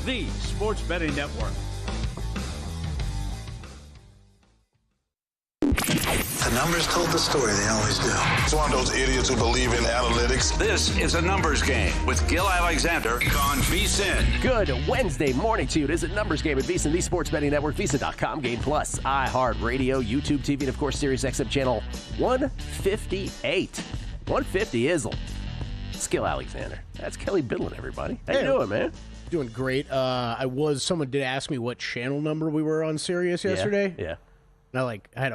the Sports Betting Network. The numbers told the story, they always do. It's one of those idiots who believe in analytics. This is a numbers game with Gil Alexander on VSiN. Good Wednesday morning to you. It is a numbers game at VSiN, the Sports Betting Network, VSiN.com, Game Plus, iHeartRadio, YouTube TV, and of course, Sirius XM channel 158. 150 Izzle. It's Gil Alexander. That's Kelly Bidlin, everybody. How you doing, man? Doing great. Someone did ask me what channel number we were on Sirius yesterday. Yeah. And I had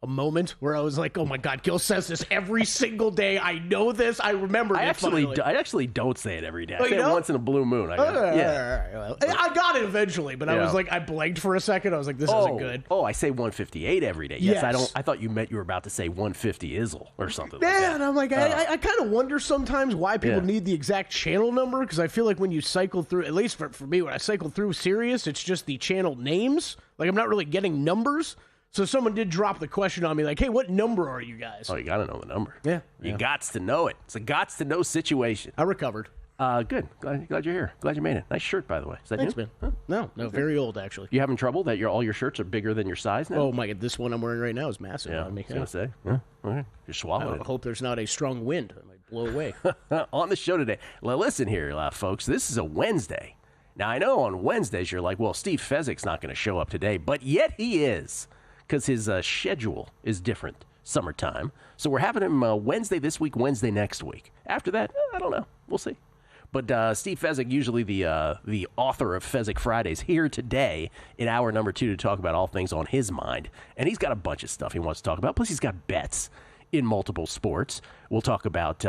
a moment where I was like, oh my God, Gil says this every single day. I know this. I remember it. I actually don't say it every day. I say it don't? once in a blue moon. I got it eventually, but I was like, I blanked for a second. I was like, this isn't good. Oh, I say 158 every day. Yes, Yes. I thought you meant you were about to say 150 Izzle or something Yeah, like that. and I'm like, I kind of wonder sometimes why people need the exact channel number, because I feel like when you cycle through, at least for me, when I cycle through Sirius, it's just the channel names. Like, I'm not really getting numbers. So someone did drop the question on me, like, hey, what number are you guys? Oh, you got to know the number. Yeah. You gots to know it. It's a gots-to-know situation. I recovered. Good. Glad you're here. Glad you made it. Nice shirt, by the way. Is that Thanks, new? man. No, very old, actually. You having trouble that all your shirts are bigger than your size now? Oh, my God, this one I'm wearing right now is massive on me. I was going to say. Yeah. Okay. You're swallowing I it. hope there's not a strong wind. It might blow away. On the show today, listen here, folks. This is a Wednesday. Now, I know on Wednesdays you're like, well, Steve Fezzik's not going to show up today, but yet he is, because his schedule is different, summertime. So we're having him Wednesday this week, Wednesday next week. After that, I don't know. We'll see. But Steve Fezzik, usually the author of Fezzik Fridays, here today in hour number 2 to talk about all things on his mind. And he's got a bunch of stuff he wants to talk about. Plus, he's got bets in multiple sports. We'll talk about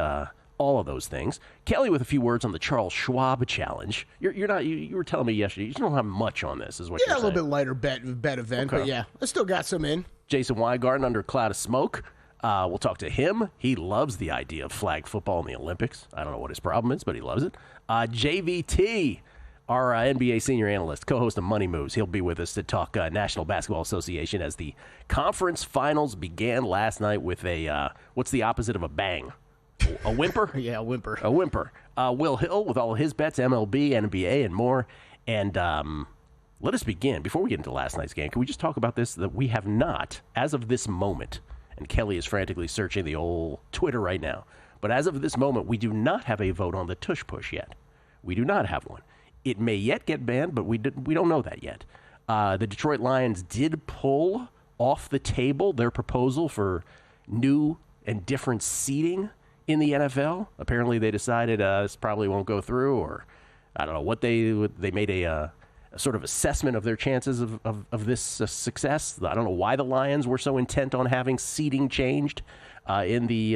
all of those things. Kelly with a few words on the Charles Schwab challenge. You were telling me yesterday you don't have much on this, is what you're saying. Yeah, a little bit lighter bet event, Okay. but yeah, I still got some in. Jason Weingarten under a cloud of smoke. We'll talk to him. He loves the idea of flag football in the Olympics. I don't know what his problem is, but he loves it. JVT, our NBA senior analyst, co-host of Money Moves. He'll be with us to talk National Basketball Association as the conference finals began last night with a, what's the opposite of a bang? A whimper? Yeah, a whimper. A whimper. Will Hill with all of his bets, MLB, NBA, and more. And let us begin. Before we get into last night's game, can we just talk about this? That we have not, as of this moment, and Kelly is frantically searching the old Twitter right now, but as of this moment, we do not have a vote on the Tush push yet. We do not have one. It may yet get banned, but we don't know that yet. The Detroit Lions did pull off the table their proposal for new and different seating in the NFL. Apparently, they decided this probably won't go through, or I don't know what they made a sort of assessment of their chances of this success. I don't know why the Lions were so intent on having seating changed in the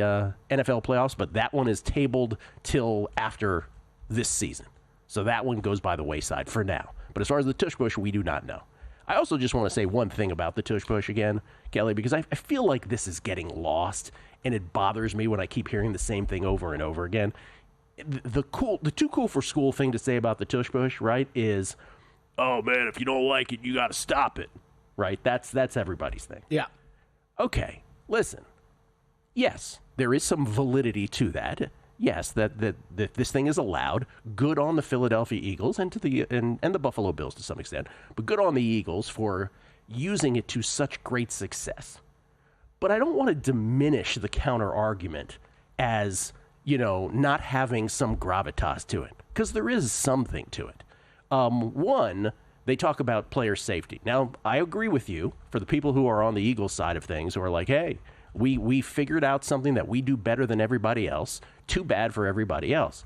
NFL playoffs, but that one is tabled till after this season. So that one goes by the wayside for now. But as far as the Tush push, we do not know. I also just want to say one thing about the Tush push again, Kelly, because I feel like this is getting lost, and it bothers me when I keep hearing the same thing over and over again. The too cool for school thing to say about the Tush push, right, is, oh man, if you don't like it, you got to stop it, right? That's everybody's thing. Yeah. Okay, listen. Yes, there is some validity to that. Yes, that this thing is allowed. Good on the Philadelphia Eagles and the Buffalo Bills to some extent, but good on the Eagles for using it to such great success. But I don't want to diminish the counter argument as, not having some gravitas to it, because there is something to it. One, they talk about player safety. Now, I agree with you, for the people who are on the Eagles side of things, who are like, hey, we figured out something that we do better than everybody else. Too bad for everybody else.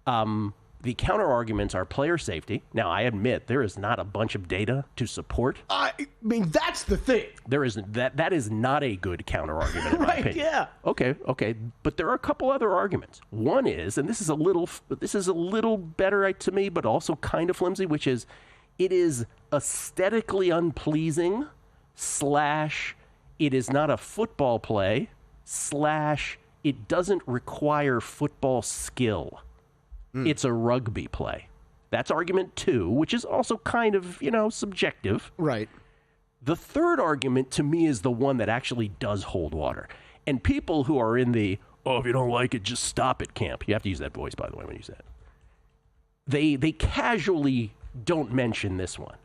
The counter arguments are player safety. Now, I admit there is not a bunch of data to support. I mean, that's the thing. There is that is not a good counter argument in my opinion. Yeah. Okay, but there are a couple other arguments. One is, and this is a little better to me, but also kind of flimsy, which is, it is aesthetically unpleasing / it is not a football play / it doesn't require football skill. It's a rugby play. That's argument 2, which is also kind of, subjective. Right. The third argument to me is the one that actually does hold water. And people who are in the, if you don't like it, just stop it camp. You have to use that voice, by the way, when you say it. they casually don't mention this one,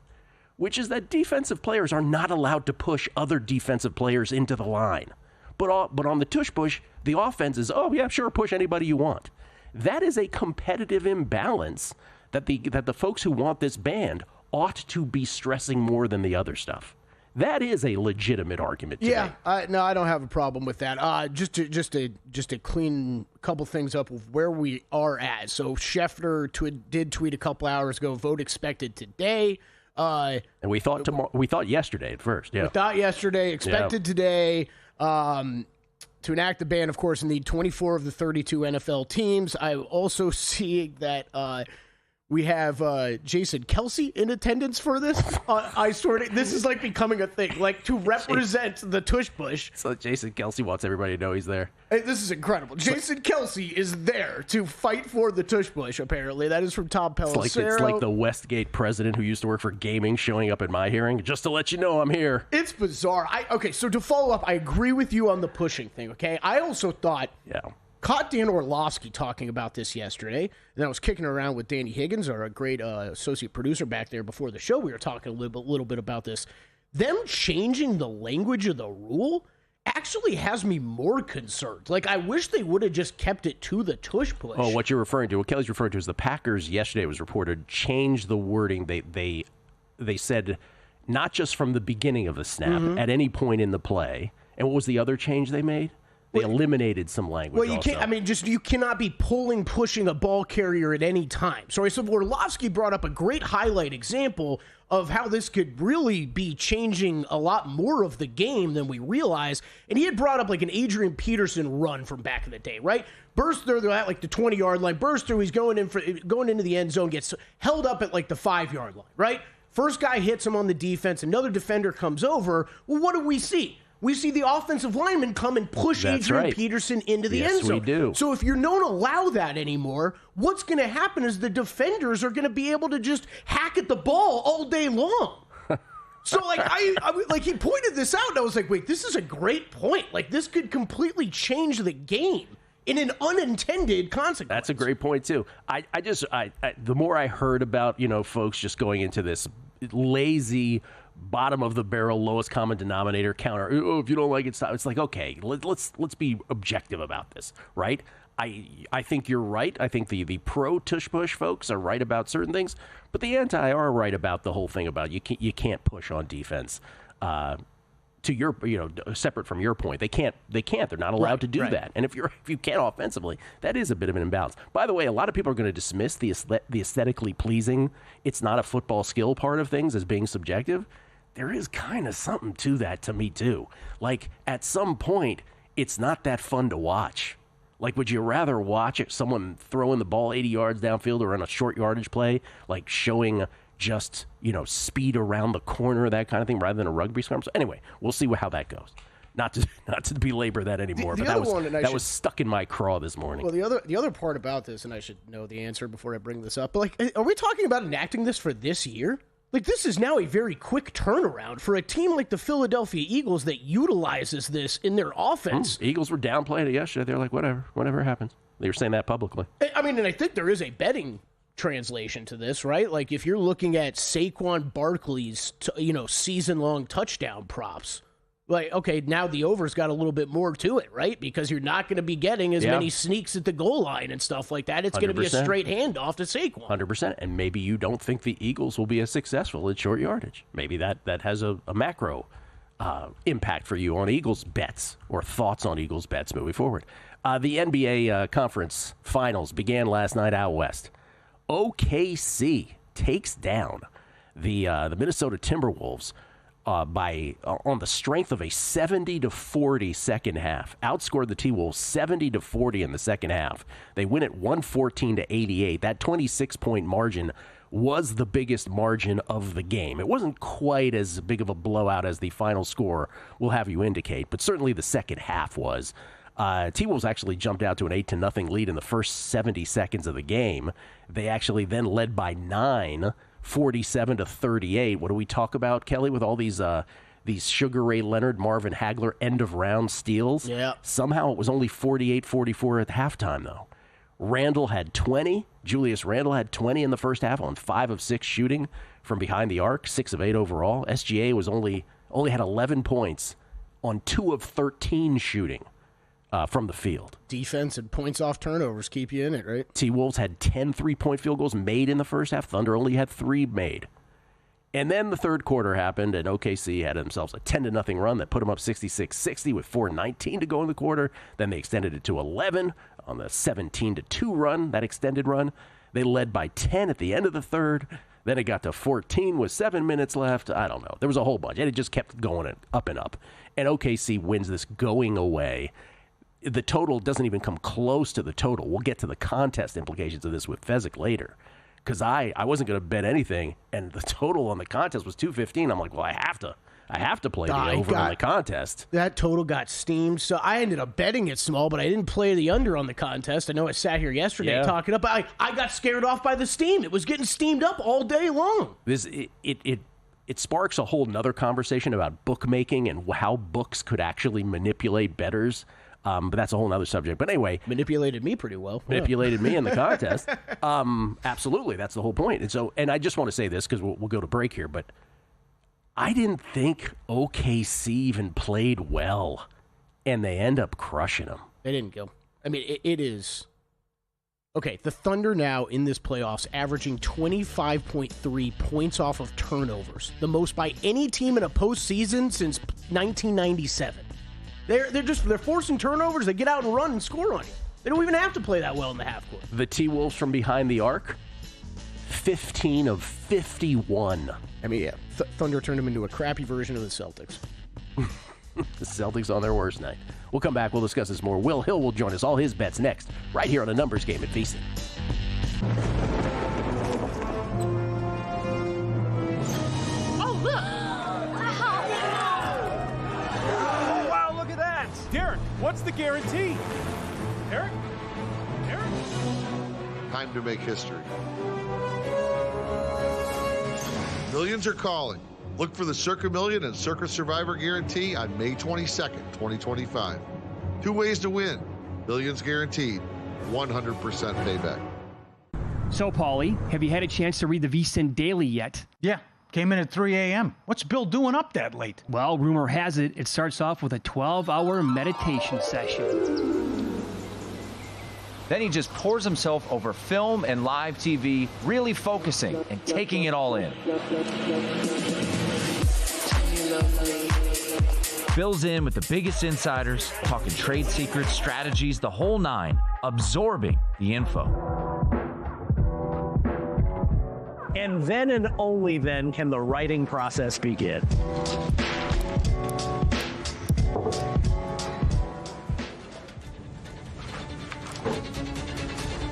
which is that defensive players are not allowed to push other defensive players into the line. But on the tush push, the offense is, oh, yeah, sure, push anybody you want. That is a competitive imbalance that the folks who want this banned ought to be stressing more than the other stuff. That is a legitimate argument to make. No, I don't have a problem with that. Just to clean a couple things up of where we are at. So Schefter did tweet a couple hours ago, vote expected today. And we thought yesterday at first. Yeah. We thought yesterday, expected today. To enact the ban, of course, need 24 of the 32 NFL teams. I also see that we have Jason Kelsey in attendance for this. This is like becoming a thing, like to represent the tush push. So Jason Kelsey wants everybody to know he's there. Hey, this is incredible. Jason Kelsey is there to fight for the tush push, apparently. That is from Tom Pelissero. It's like the Westgate president who used to work for gaming showing up at my hearing. Just to let you know I'm here. It's bizarre. So to follow up, I agree with you on the pushing thing, okay? I also thought... Caught Dan Orlovsky talking about this yesterday, and I was kicking around with Danny Higgins, our great associate producer back there before the show. We were talking a little bit about this. Them changing the language of the rule actually has me more concerned. Like, I wish they would have just kept it to the tush push. Oh, what Kelly's referring to is the Packers yesterday was reported changed the wording. They said not just from the beginning of the snap, at any point in the play. And what was the other change they made? They eliminated some language. Well, you can't. You cannot be pushing a ball carrier at any time. So Orlovsky brought up a great highlight example of how this could really be changing a lot more of the game than we realize. And he had brought up like an Adrian Peterson run from back in the day, right? Burst through, they're at like the 20-yard line. Burst through, he's going into the end zone, gets held up at like the 5-yard line, right? First guy hits him on the defense. Another defender comes over. Well, what do we see? We see the offensive lineman come and push Adrian Peterson into the end zone. Yes, we do. So if you don't allow that anymore, what's going to happen is the defenders are going to be able to just hack at the ball all day long. So, like, he pointed this out, and I was like, wait, this is a great point. Like, this could completely change the game in an unintended consequence. That's a great point, too. The more I heard about, folks just going into this lazy bottom of the barrel, lowest common denominator counter. Oh, if you don't like it, stop. It's like, okay, let's be objective about this, right? I think you're right. I think the pro tush push folks are right about certain things, but the anti are right about the whole thing about you can't push on defense. To your, separate from your point, they can't. They're not allowed to do that. And if you can't offensively, that is a bit of an imbalance. By the way, a lot of people are going to dismiss the aesthetically pleasing, it's not a football skill part of things as being subjective. There is kind of something to that to me too. Like at some point, it's not that fun to watch. Like, would you rather watch someone throwing the ball 80 yards downfield or on a short yardage play, like showing just, speed around the corner, that kind of thing, rather than a rugby scrum? So anyway, we'll see how that goes. Not to belabor that anymore, but that was stuck in my craw this morning. Well, the other part about this, and I should know the answer before I bring this up, but like, are we talking about enacting this for this year? Like, this is now a very quick turnaround for a team like the Philadelphia Eagles that utilizes this in their offense. Eagles were downplaying it yesterday. They're like, whatever happens. They were saying that publicly. I mean, and I think there is a betting translation to this, right? Like, if you're looking at Saquon Barkley's, season-long touchdown props, like, okay, now the over's got a little bit more to it, right? Because you're not going to be getting as many sneaks at the goal line and stuff like that. It's going to be a straight handoff to Saquon. 100%. And maybe you don't think the Eagles will be as successful at short yardage. Maybe that has a macro impact for you on Eagles bets or thoughts on Eagles bets moving forward. The NBA conference finals began last night out west. OKC takes down the Minnesota Timberwolves on the strength of a 70-40 second half. Outscored the T-Wolves 70-40 in the second half. They win at 114-88. That 26-point margin was the biggest margin of the game. It wasn't quite as big of a blowout as the final score will have you indicate, but certainly the second half was. T-Wolves actually jumped out to an 8-0 lead in the first 70 seconds of the game. They actually then led by 9, 47-38. What do we talk about, Kelly, with all these Sugar Ray Leonard, Marvin Hagler end-of-round steals? Yeah. Somehow it was only 48-44 at halftime, though. Randall had 20. Julius Randall had 20 in the first half on 5 of 6 shooting from behind the arc, 6 of 8 overall. SGA was only had 11 points on 2 of 13 shooting from the field. Defense and points off turnovers keep you in it, right? T-Wolves had 10 3-point field goals made in the first half. Thunder only had 3 made. And then the third quarter happened, and OKC had themselves a 10-0 run that put them up 66-60 with 4:19 to go in the quarter. Then they extended it to 11 on the 17-2 run, that extended run. They led by 10 at the end of the third. Then it got to 14 with 7 minutes left. I don't know. There was a whole bunch, and it just kept going up and up. And OKC wins this going away. The total doesn't even come close to the total. We'll get to the contest implications of this with Fezzik later. Because I wasn't going to bet anything, and the total on the contest was 215. I'm like, well, I have to play the over on the contest. That total got steamed, so I ended up betting it small, but I didn't play the under on the contest. I know I sat here yesterday talking up. I got scared off by the steam. It was getting steamed up all day long. It sparks a whole nother conversation about bookmaking and how books could actually manipulate bettors. But that's a whole other subject. But anyway. Manipulated me pretty well. Manipulated me in the contest. Absolutely. That's the whole point. And I just want to say this because we'll go to break here. But I didn't think OKC even played well. And they end up crushing them. They didn't go. I mean, it is. Okay, the Thunder now in this playoffs averaging 25.3 points off of turnovers. The most by any team in a postseason since 1997. They're forcing turnovers. They get out and run and score on you. They don't even have to play that well in the half court. The T-Wolves from behind the arc, 15 of 51. I mean, yeah, Thunder turned them into a crappy version of the Celtics. The Celtics on their worst night. We'll come back. We'll discuss this more. Will Hill will join us. All his bets next, right here on a numbers game at VSiN. Derek, what's the guarantee? Derek? Time to make history. Millions are calling. Look for the Circa Million and Circa Survivor Guarantee on May 22nd, 2025. 2 ways to win. Millions guaranteed. 100% payback. So, Paulie, have you had a chance to read the VSiN Daily yet? Yeah. Came in at 3 a.m. What's Bill doing up that late? Well, rumor has it starts off with a 12-hour meditation session. Then he just pours himself over film and live TV, really focusing and taking it all in. Bill's in with the biggest insiders, talking trade secrets, strategies, the whole nine, absorbing the info. And then and only then can the writing process begin.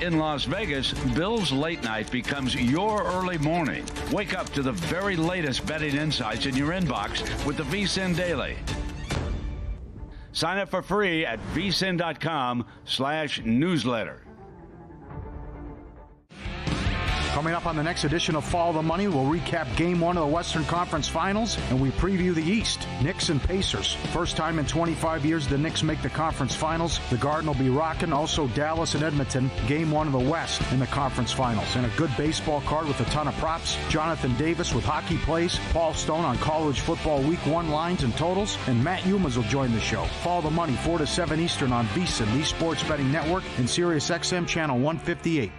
In Las Vegas, Bill's late night becomes your early morning. Wake up to the very latest betting insights in your inbox with the VSiN Daily. Sign up for free at vsin.com/newsletter. Coming up on the next edition of Follow the Money, we'll recap Game 1 of the Western Conference Finals, and we preview the East. Knicks and Pacers. First time in 25 years the Knicks make the conference finals. The Garden will be rocking. Also Dallas and Edmonton. Game 1 of the West in the conference finals. And a good baseball card with a ton of props. Jonathan Davis with hockey plays. Paul Stone on college football week 1 lines and totals. And Matt Humas will join the show. Follow the Money 4 to 7 Eastern on VSiN, the Sports Betting Network, and Sirius XM Channel 158.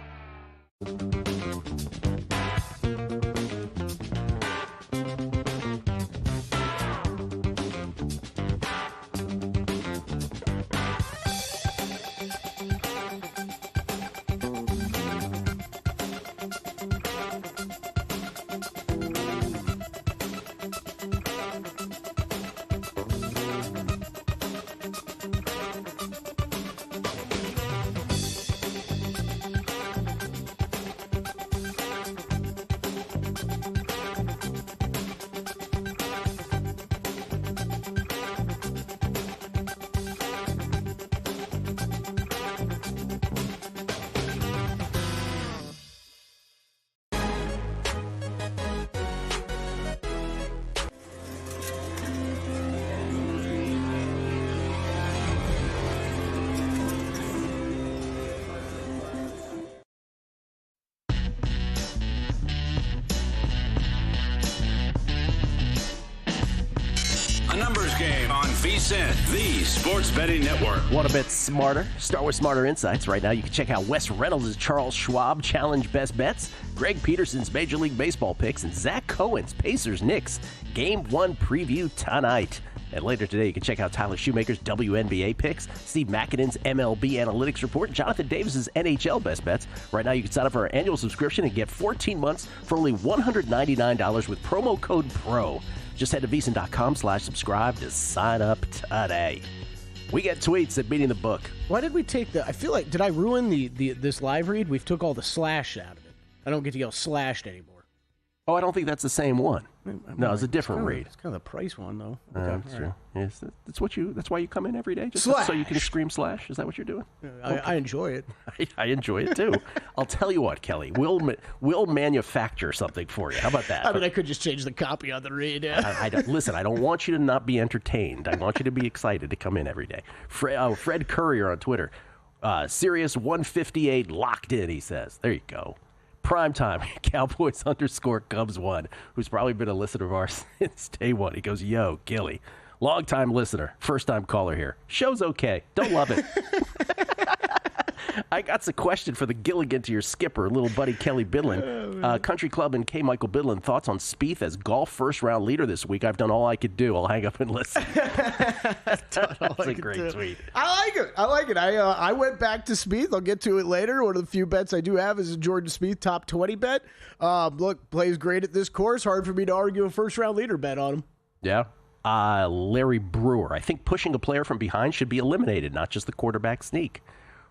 Tush Game on VSiN, the sports betting network. Want a bit smarter? Start with Smarter Insights. Right now, you can check out Wes Reynolds' Charles Schwab Challenge Best Bets, Greg Peterson's Major League Baseball picks, and Zach Cohen's Pacers Knicks Game 1 preview tonight. And later today, you can check out Tyler Shoemaker's WNBA picks, Steve McKinnon's MLB analytics report, and Jonathan Davis's NHL best bets. Right now, you can sign up for our annual subscription and get 14 months for only $199 with promo code PRO. Just head to VSiN.com/subscribe to sign up today. We get tweets at Beating the Book. Why did we take I feel like, did I ruin this live read? We took all the slash out of it. I don't get to yell slashed anymore. Oh, I don't think that's the same one. No, it's a different read. It's kind of the price one, though. That's true. Yes, that's why you come in every day, just slash. So you can scream slash. Is that what you're doing? I enjoy it. I enjoy it too. I'll tell you what, Kelly. We'll manufacture something for you. How about that? I mean, I could just change the copy on the read. Listen, I don't want you to not be entertained. I want you to be excited to come in every day. Fred Courier on Twitter. Sirius 158 locked in, he says. There you go. Primetime, Cowboys _ Cubs 1, who's probably been a listener of ours since day one. He goes, yo, Gilly, long-time listener, first-time caller here. Show's okay. Don't love it. I got a question for the Gilligan to your skipper, little buddy Kelly Bidlin. Country Club and K. Michael Bidlin, thoughts on Spieth as golf first-round leader this week? I've done all I could do. I'll hang up and listen. That's a great tweet. I like it. I went back to Spieth. I'll get to it later. One of the few bets I do have is a Jordan Spieth top 20 bet. Look, plays great at this course. Hard for me to argue a first-round leader bet on him. Yeah. Larry Brewer, I think pushing a player from behind should be eliminated, not just the quarterback sneak.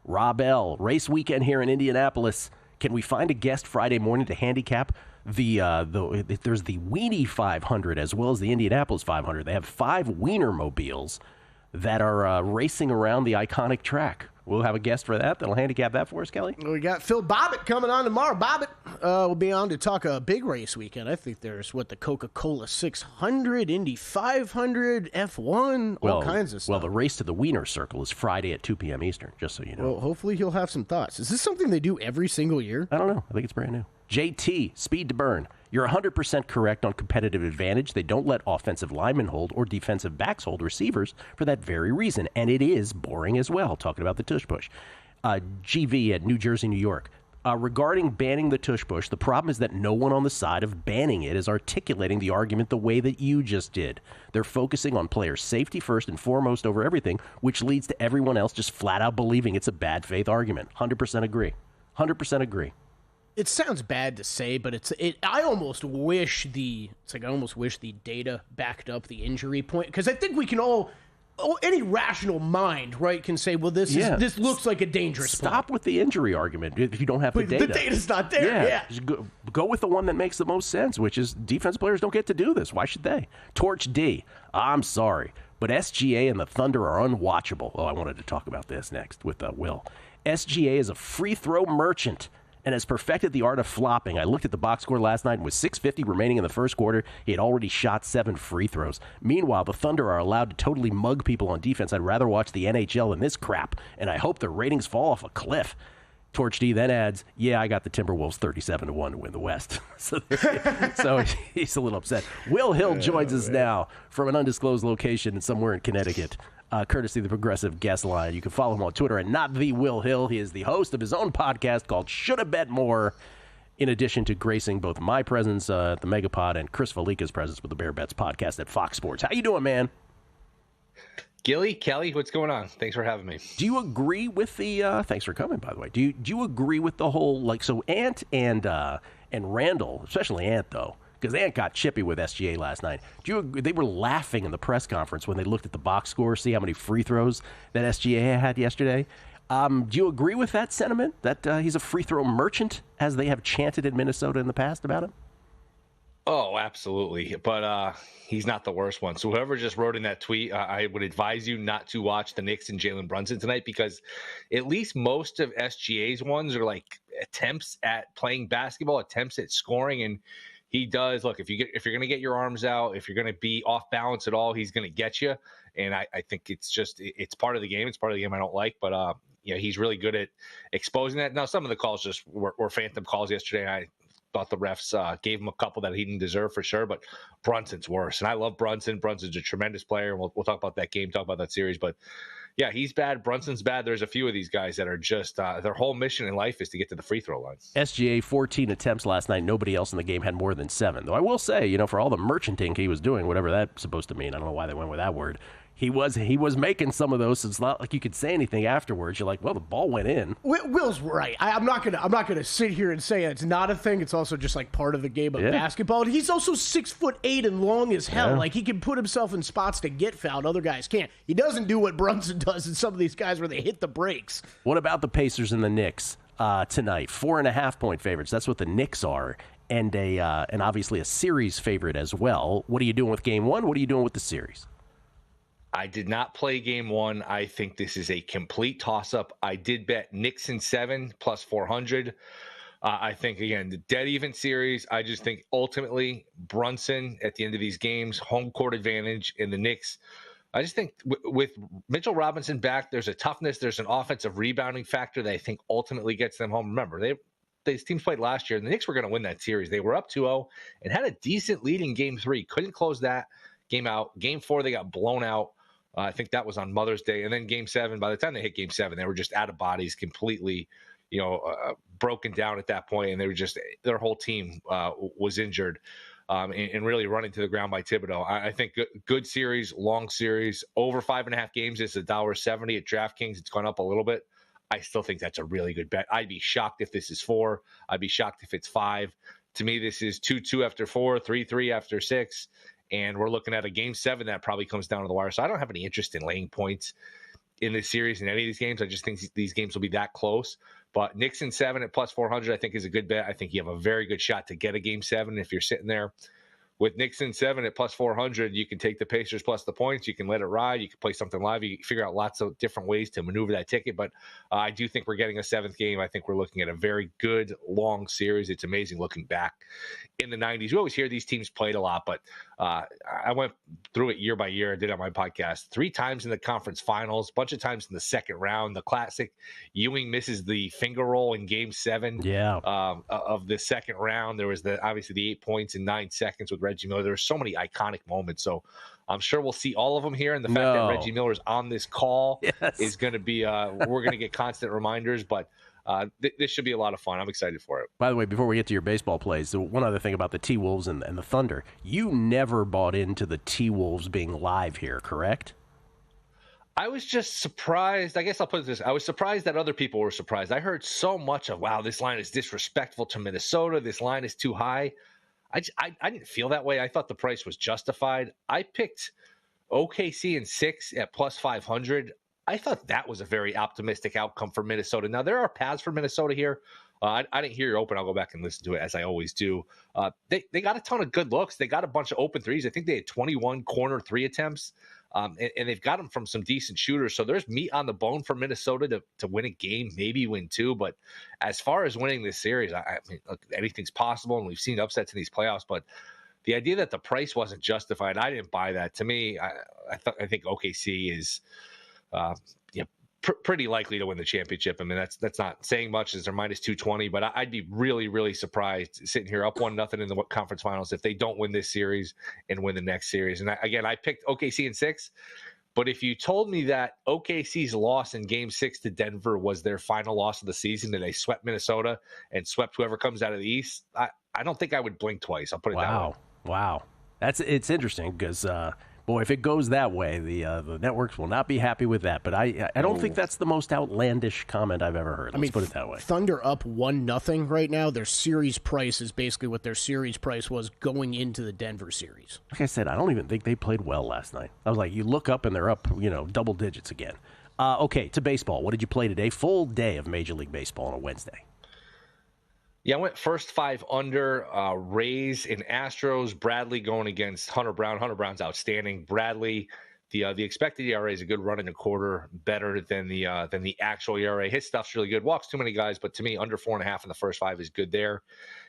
Rob L., race weekend here in Indianapolis. Can we find a guest Friday morning to handicap there's the Weenie 500 as well as the Indianapolis 500. They have 5 Wienermobiles that are racing around the iconic track. We'll have a guest for that. That'll handicap that for us, Kelly. We got Phil Bobbitt coming on tomorrow. Bobbitt will be on to talk a big race weekend. I think there's the Coca-Cola 600, Indy 500, F1, all kinds of stuff. Well, the race to the Wiener Circle is Friday at 2 p.m. Eastern, just so you know. Well, hopefully he'll have some thoughts. Is this something they do every single year? I don't know. I think it's brand new. JT, speed to burn. You're 100% correct on competitive advantage. They don't let offensive linemen hold or defensive backs hold receivers for that very reason. And it is boring as well, talking about the tush push. GV at New Jersey, New York. Regarding banning the tush push, the problem is that no one on the side of banning it is articulating the argument the way that you just did. They're focusing on player safety first and foremost over everything, which leads to everyone else just flat out believing it's a bad faith argument. 100% agree. 100% agree. It sounds bad to say, but I almost wish the data backed up the injury point, because I think we can all, any rational mind, right, can say, well, this looks like a dangerous Stop with the injury argument if you don't have the data. The data's not there. Yeah. Just go with the one that makes the most sense, which is defensive players don't get to do this. Why should they? Torch D. I'm sorry, but SGA and the Thunder are unwatchable. Oh, I wanted to talk about this next with Will. SGA is a free throw merchant and has perfected the art of flopping. I looked at the box score last night, and with 6:50 remaining in the first quarter, he had already shot 7 free throws. Meanwhile, the Thunder are allowed to totally mug people on defense. I'd rather watch the NHL than this crap, and I hope their ratings fall off a cliff. Torch D then adds, yeah, I got the Timberwolves 37-1 to win the West. so he's a little upset. Will Hill joins us now from an undisclosed location somewhere in Connecticut. Courtesy of the Progressive Guest Line. You can follow him on Twitter at @NotTheWillHill. He is the host of his own podcast called Shoulda Bet More, in addition to gracing both my presence at the Megapod and Chris Felica's presence with the Bear Bets podcast at Fox Sports. How you doing, man? Gilly, Kelly, what's going on? Thanks for having me. Do you agree with the thanks for coming, by the way. Do you agree with the whole, so Ant and Randall, especially Ant, though, because Ant got chippy with SGA last night. They were laughing in the press conference when they looked at the box score, see how many free throws that SGA had yesterday. Do you agree with that sentiment, that he's a free throw merchant, as they have chanted in Minnesota in the past about him? Oh, absolutely. But he's not the worst one. So whoever just wrote in that tweet, I would advise you not to watch the Knicks and Jalen Brunson tonight, because at least most of SGA's ones are like attempts at playing basketball, attempts at scoring. And he does, look, if you're going to get your arms out, if you're going to be off balance at all, he's going to get you. And I think it's part of the game. It's part of the game I don't like, but he's really good at exposing that. Now, some of the calls just were phantom calls yesterday. thought the refs gave him a couple that he didn't deserve for sure, but Brunson's worse. And I love Brunson. Brunson's a tremendous player. And we'll talk about that game, talk about that series. But yeah, he's bad. Brunson's bad. There's a few of these guys that are just their whole mission in life is to get to the free throw line. SGA 14 attempts last night. Nobody else in the game had more than 7. Though I will say, for all the merchanting he was doing, whatever that's supposed to mean, I don't know why they went with that word. He was making some of those. So it's not like you could say anything afterwards. You're like, well, the ball went in. Will's right. I'm not gonna sit here and say it's not a thing. It's also just like part of the game of basketball. And he's also 6'8" and long as hell. Yeah. Like he can put himself in spots to get fouled. Other guys can't. He doesn't do what Brunson does in some of these guys where they hit the brakes. What about the Pacers and the Knicks tonight? 4.5-point favorites. That's what the Knicks are, and and obviously a series favorite as well. What are you doing with Game 1? What are you doing with the series? I did not play game 1. I think this is a complete toss-up. I did bet Knicks in 7 plus 400. I think, again, the dead even series, I just think ultimately Brunson at the end of these games, home court advantage in the Knicks. I just think with Mitchell Robinson back, there's a toughness, there's an offensive rebounding factor that I think ultimately gets them home. Remember, these teams played last year, and the Knicks were going to win that series. They were up 2-0 and had a decent lead in game 3. Couldn't close that game out. Game 4, they got blown out. I think that was on Mother's Day. And then game 7, by the time they hit game 7, they were just out of bodies, completely, broken down at that point. And they were just, their whole team was injured and really running to the ground by Thibodeau. I think good series, long series, over 5.5 games is $1.70 at DraftKings. It's gone up a little bit. I still think that's a really good bet. I'd be shocked if this is 4. I'd be shocked if it's 5. To me, this is 2-2 after 4, 3-3 after 6. And we're looking at a game 7 that probably comes down to the wire. So I don't have any interest in laying points in this series in any of these games. I just think these games will be that close. But Knicks in 7 at plus 400, I think is a good bet. I think you have a very good shot to get a game 7 if you're sitting there. With Knicks in 7 at plus 400, you can take the Pacers plus the points. You can let it ride. You can play something live. You can figure out lots of different ways to maneuver that ticket. But I do think we're getting a 7th game. I think we're looking at a very good, long series. It's amazing looking back in the 90s. We always hear these teams played a lot, but I went through it year by year. I did on my podcast 3 times in the conference finals, a bunch of times in the second round. The classic Ewing misses the finger roll in game 7 of the second round. There was obviously the 8 points in 9 seconds with Reggie Miller. There are so many iconic moments. So I'm sure we'll see all of them here. And the fact that Reggie Miller's on this call is going to be, we're going to get constant reminders, but this should be a lot of fun. I'm excited for it. By the way, before we get to your baseball plays, so one other thing about the T-Wolves and the Thunder, you never bought into the T-Wolves being live here, correct? I was just surprised. I guess I'll put it this. I was surprised that other people were surprised. I heard so much of, wow, this line is disrespectful to Minnesota. This line is too high. I didn't feel that way. I thought the price was justified. I picked OKC in 6 at plus 500. I thought that was a very optimistic outcome for Minnesota. Now, there are paths for Minnesota here. I didn't hear your open. I'll go back and listen to it as I always do. They got a ton of good looks. They got a bunch of open threes. I think they had 21 corner 3 attempts, and they've got them from some decent shooters. So there's meat on the bone for Minnesota to win a game, maybe win 2. But as far as winning this series, I mean, look, anything's possible, and we've seen upsets in these playoffs. But the idea that the price wasn't justified, I didn't buy that. To me, I think OKC is pretty likely to win the championship. I mean, that's not saying much as they're minus 220, but I'd be really, really surprised sitting here up 1-0 in the conference finals if they don't win this series and win the next series. And I picked OKC in 6, but if you told me that OKC's loss in game 6 to Denver was their final loss of the season and they swept Minnesota and swept whoever comes out of the East, I don't think I would blink twice. I'll put it that way. Wow. It's interesting because, boy, if it goes that way, the networks will not be happy with that. But I don't think that's the most outlandish comment I've ever heard. Let's put it that way. Thunder up 1-0 right now. Their series price is basically what their series price was going into the Denver series. Like I said, I don't even think they played well last night. I was like, you look up and they're up, double digits again. Okay, to baseball. What did you play today? Full day of Major League Baseball on a Wednesday. Yeah, I went first 5 under, Rays and Astros. Bradley going against Hunter Brown. Hunter Brown's outstanding. Bradley, the expected ERA is a good run in a quarter, better than the actual ERA. His stuff's really good. Walks too many guys, but to me, under 4.5 in the first 5 is good there.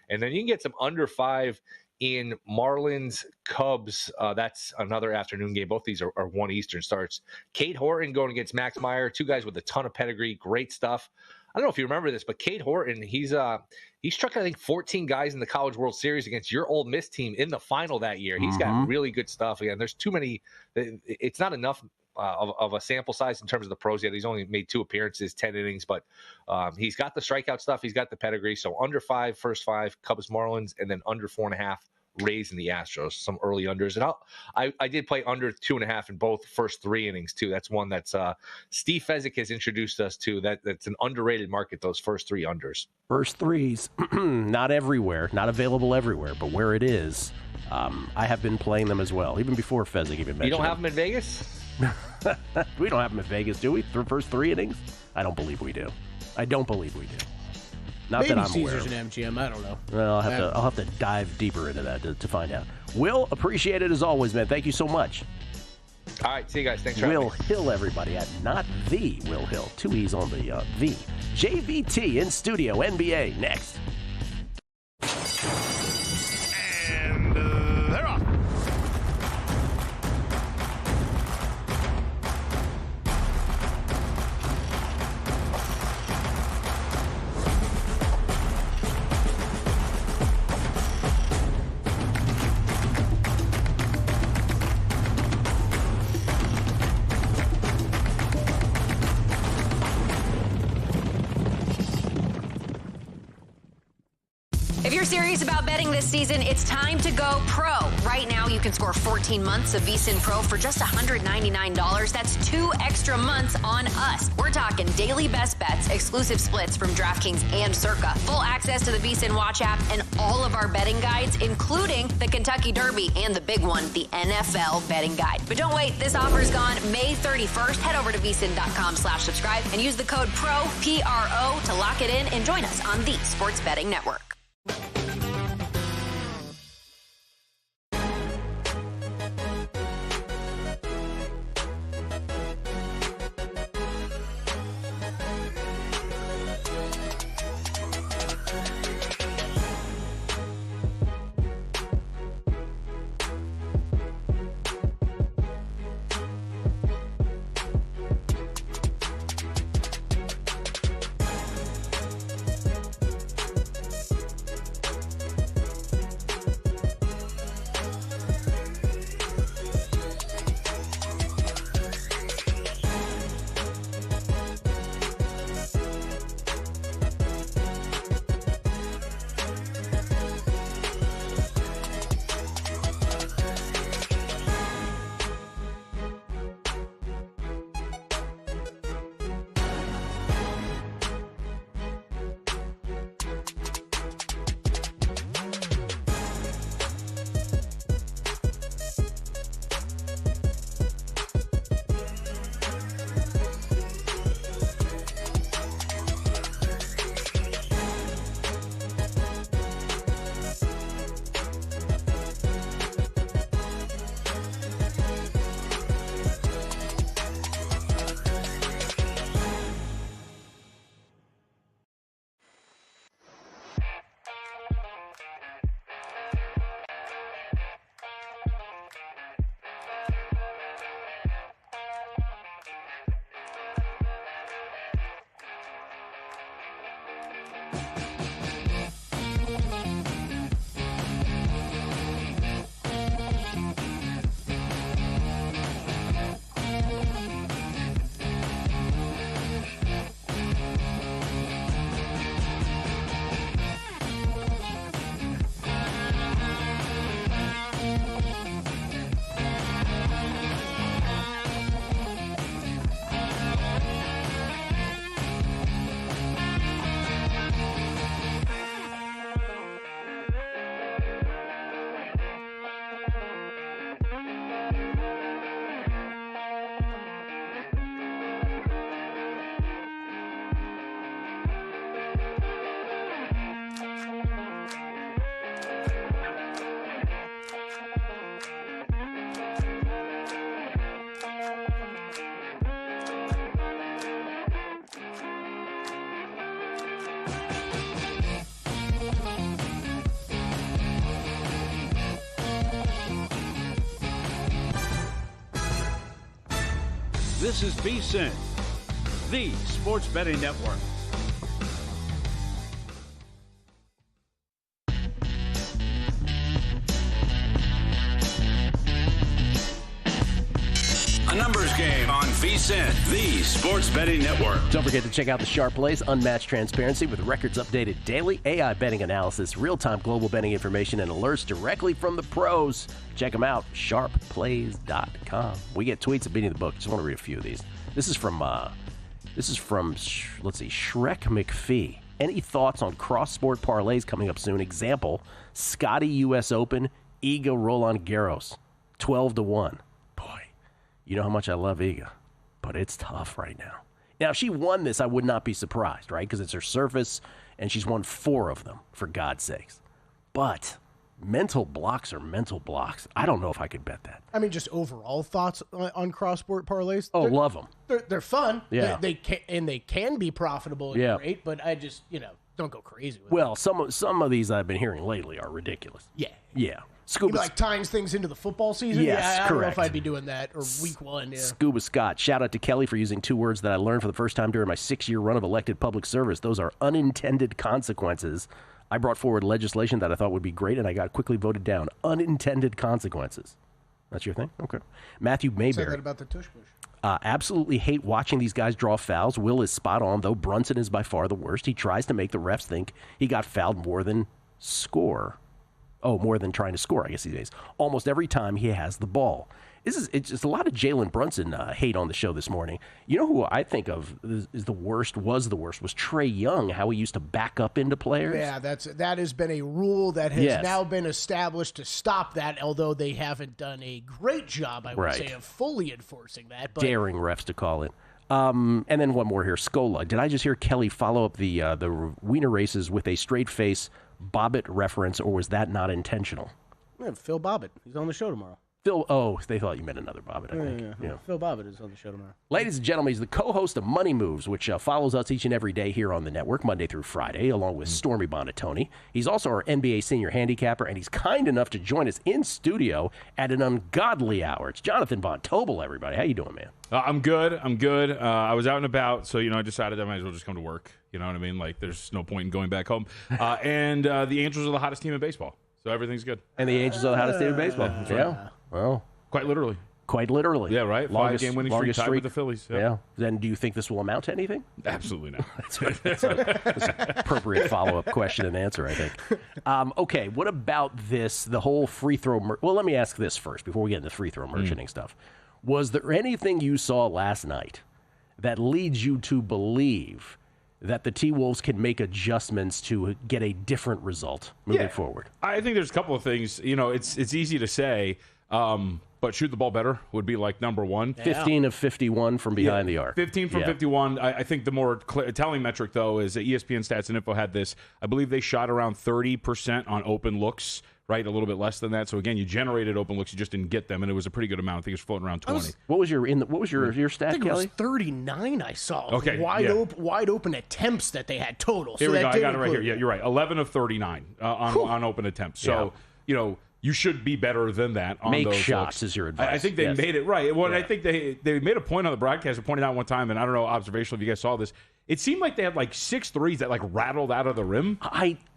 And then you can get some under 5 in Marlins Cubs. That's another afternoon game. Both these are 1 Eastern starts. Kate Horton going against Max Meyer. 2 guys with a ton of pedigree. Great stuff. don't know if you remember this, but Cade Horton, he struck, I think, 14 guys in the College World Series against your Ole Miss team in the final that year. He's got really good stuff. Again, there's too many. It's not enough of a sample size in terms of the pros yet. He's only made 2 appearances, 10 innings, but he's got the strikeout stuff. He's got the pedigree. So under 5, first 5, Cubs, Marlins, and then under 4.5. Rays and the Astros, some early unders. And I did play under 2.5 in both first 3 innings too. That's one that's Steve Fezzik has introduced us to. That's an underrated market, those first 3 unders. First threes, not everywhere, not available everywhere, but where it is, I have been playing them as well, even before Fezzik even mentioned You don't have them in Vegas? We don't have them in Vegas, do we? First 3 innings? I don't believe we do. I don't believe we do. Not Maybe that I'm Caesars aware and MGM. I don't know. Well, I'll have to dive deeper into that to find out. Will, appreciate it as always, man. Thank you so much. All right, see you guys. Thanks for having me. Will Hill, everybody, at not the Will Hill. 2 E's on the the. JVT in studio, NBA next. And they're off. If you're serious about betting this season, it's time to go pro. Right now, you can score 14 months of VSiN Pro for just $199. That's 2 extra months on us. We're talking daily best bets, exclusive splits from DraftKings and Circa, full access to the VSiN Watch app, and all of our betting guides, including the Kentucky Derby and the big one, the NFL betting guide. But don't wait, this offer's gone May 31st. Head over to vsin.com/subscribe and use the code PRO, P-R-O, to lock it in and join us on the Sports Betting Network. This is VSiN, the Sports Betting Network. Game on VSiN, the sports betting network. Don't forget to check out the Sharp Plays Unmatched Transparency with records updated daily, AI betting analysis, real-time global betting information, and alerts directly from the pros. Check them out, sharpplays.com. We get tweets at Beating the Book. Just want to read a few of these. This is from let's see, Shrek McPhee. Any thoughts on cross-sport parlays coming up soon? Example, Scotty U.S. Open, Iga Roland Garros, 12-1. Boy, you know how much I love Iga, but it's tough right now. Now, if she won this, I would not be surprised, right? Because it's her surface, and she's won 4 of them, for God's sakes. But mental blocks are mental blocks. I don't know if I could bet that. I mean, just overall thoughts on cross-sport parlays? Oh, love them. They're fun. Yeah. They can be profitable and Yeah. great, but I just, don't go crazy with Well, some of these I've been hearing lately are ridiculous. Yeah. Yeah. You'd be like tying things into the football season? Yes, I don't know correct. if I'd be doing that, or week 1. Yeah. Scuba Scott, shout out to Kelly for using 2 words that I learned for the first time during my 6-year run of elected public service. Those are unintended consequences. I brought forward legislation that I thought would be great, and I got quickly voted down. Unintended consequences. That's your thing? Okay. Matthew Said Mayberry. that about the Tush Push. Absolutely hate watching these guys draw fouls. Will is spot on, though. Brunson is by far the worst. He tries to make the refs think he got fouled more than score. Oh, more than trying to score, I guess he says. Almost every time he has the ball. It's just a lot of Jalen Brunson hate on the show this morning. You know who I think of was the worst, was Trey Young, how he used to back up into players. Yeah, that has been a rule that has now been established to stop that, although they haven't done a great job, I would say, of fully enforcing that. But Daring refs to call it. And then one more here, Scola. Did I just hear Kelly follow up the wiener races with a straight face Bobbitt reference, or was that not intentional? Yeah, Phil Bobbitt. He's on the show tomorrow. They thought you meant another Bobbitt, I think. Yeah. Phil Bobbitt is on the show tomorrow. Ladies and gentlemen, he's the co-host of Money Moves, which follows us each and every day here on the network, Monday through Friday, along with Stormy Bonatoni. He's also our NBA senior handicapper, and he's kind enough to join us in studio at an ungodly hour. It's Jonathan Von Tobel, everybody. How you doing, man? I'm good. I was out and about, so I decided I might as well just come to work. You know what I mean? Like, there's no point in going back home. And the Angels are the hottest team in baseball, so everything's good. And the Angels are the hottest team in baseball. Yeah. Well, quite literally. Yeah, right. Longest 5-game winning streak tied with the Phillies. Yeah. Then do you think this will amount to anything? Absolutely not. That's an appropriate follow-up question and answer, I think. Okay, what about this, the whole free throw? Well, let me ask this first before we get into free throw merchanting stuff. Was there anything you saw last night that leads you to believe that the T-Wolves can make adjustments to get a different result moving forward? I think there's a couple of things. It's easy to say, but shoot the ball better would be like number one. 15 of 51 from behind the arc. 15 from 51. I think the more telling metric, though, is that ESPN Stats and Info had this. I believe they shot around 30% on open looks, right? A little bit less than that. So, again, you generated open looks. You just didn't get them, and it was a pretty good amount. I think it was floating around 20. What was your stat, I think Kelly? it was 39 I saw. Okay, Wide open attempts that they had total. Here we go. I got it right here. include- Yeah, you're right. 11 of 39 on open attempts. So, you should be better than that on Make those shots looks. is your advice. I think they made it right. Well, I think they made a point on the broadcast. They pointed out one time, and I don't know, observational, if you guys saw this. It seemed like they had like 6 threes that like rattled out of the rim.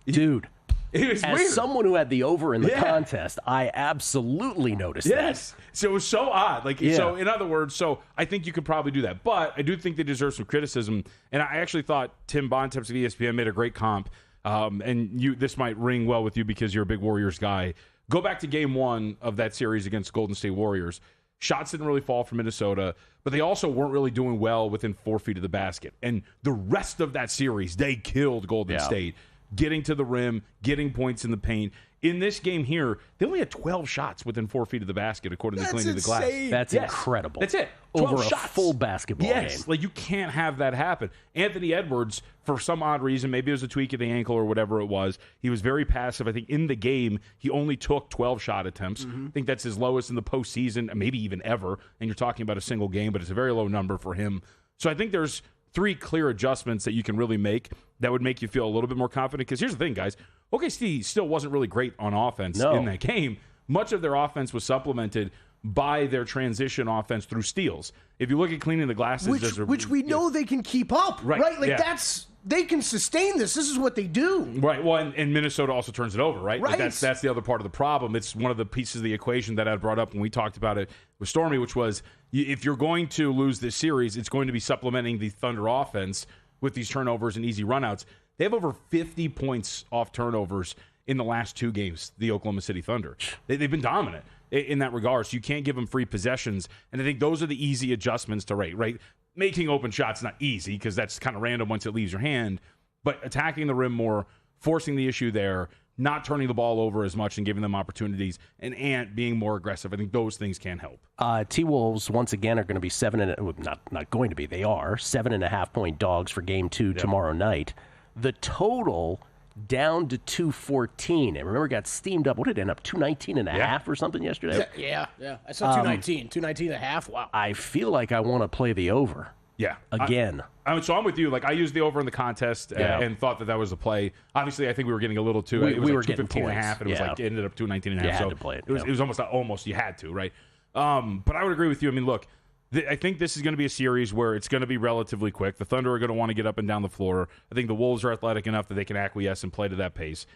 Dude. It was As weird. someone who had the over in the contest, I absolutely noticed that. So it was so odd. So in other words, I think you could probably do that. But I do think they deserve some criticism. And I actually thought Tim Bontemps of ESPN made a great comp. And this might ring well with you because you're a big Warriors guy. Go back to game 1 of that series against Golden State Warriors. Shots didn't really fall from Minnesota, but they also weren't really doing well within 4 feet of the basket. And the rest of that series, they killed Golden State, getting to the rim, getting points in the paint. In this game here, they only had 12 shots within 4 feet of the basket, according to Cleaning the Glass. That's incredible. That's it. Over a shots. full basketball game. Like, you can't have that happen. Anthony Edwards, for some odd reason, maybe it was a tweak of the ankle or whatever it was, he was very passive. I think in the game, he only took 12 shot attempts. I think that's his lowest in the postseason, maybe even ever. And you're talking about a single game, but it's a very low number for him. So I think there's 3 clear adjustments that you can really make that would make you feel a little bit more confident. Because here's the thing, guys. OKC still wasn't really great on offense in that game. Much of their offense was supplemented by their transition offense through steals. If you look at cleaning the glasses, which we know they can keep up, right? Like they can sustain this. This is what they do. Right. Well, and Minnesota also turns it over, right? Right. Like that's the other part of the problem. It's one of the pieces of the equation that I brought up when we talked about it with Stormy, which was if you're going to lose this series, it's going to be supplementing the Thunder offense with these turnovers and easy runouts. They have over 50 points off turnovers in the last 2 games, the Oklahoma City Thunder. They've been dominant in that regard, so you can't give them free possessions. And I think those are the easy adjustments to rate, right? Making open shots not easy because that's kind of random once it leaves your hand, but attacking the rim more, forcing the issue there, not turning the ball over as much and giving them opportunities, and Ant being more aggressive. I think those things can help. T-Wolves, once again, are going to be not going to be, they are 7.5-point dogs for Game 2 tomorrow night. The total down to 214. And remember, it got steamed up. What did it end up? 219.5 or something yesterday? Yeah. I saw 219. 219.5. Wow. I feel like I want to play the over. Yeah. Again. So I'm with you. Like, I used the over in the contest and thought that was a play. Obviously, I think we were getting a little too. We were 215.5, and it ended up 219.5. You had so to play it. It was almost you had to, right? But I would agree with you. I mean, look, I think this is going to be a series where it's going to be relatively quick. The Thunder are going to want to get up and down the floor. I think the Wolves are athletic enough that they can acquiesce and play to that pace.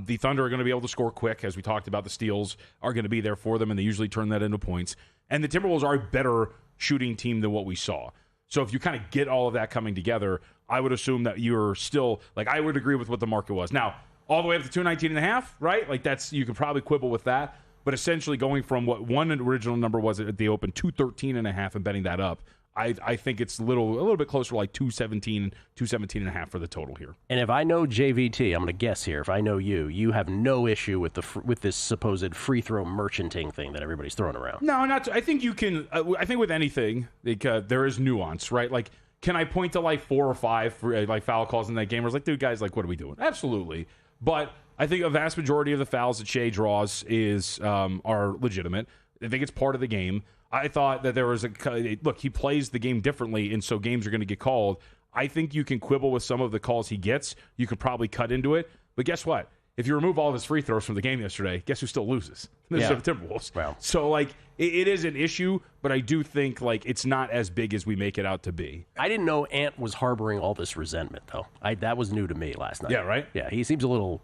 The Thunder are going to be able to score quick, as we talked about. The steals are going to be there for them, and they usually turn that into points. And the Timberwolves are a better shooting team than what we saw. So if you kind of get all of that coming together, I would assume that you're still, like, I would agree with what the market was. Now, all the way up to 219.5, right? Like, you could probably quibble with that. But essentially going from what one original number was at the open, 213.5, and betting that up, I think it's a little bit closer to like 217.5 for the total here. And if I know JVT, I'm going to guess here. If I know you have no issue with this supposed free throw merchanting thing that everybody's throwing around. No, not. I think you can. I think with anything, there is nuance, right? Like, can I point to like 4 or 5 like foul calls in that game? I was like, dude, guys, like, what are we doing? Absolutely, but I think a vast majority of the fouls that Shea draws are legitimate. I think it's part of the game. I thought that there was look, he plays the game differently, and so games are going to get called. I think you can quibble with some of the calls he gets. You could probably cut into it. But guess what? If you remove all of his free throws from the game yesterday, guess who still loses? The Timberwolves. Wow. So, like, it is an issue, but I do think, like, it's not as big as we make it out to be. I didn't know Ant was harboring all this resentment, though. That was new to me last night. Yeah, right? Yeah, he seems a little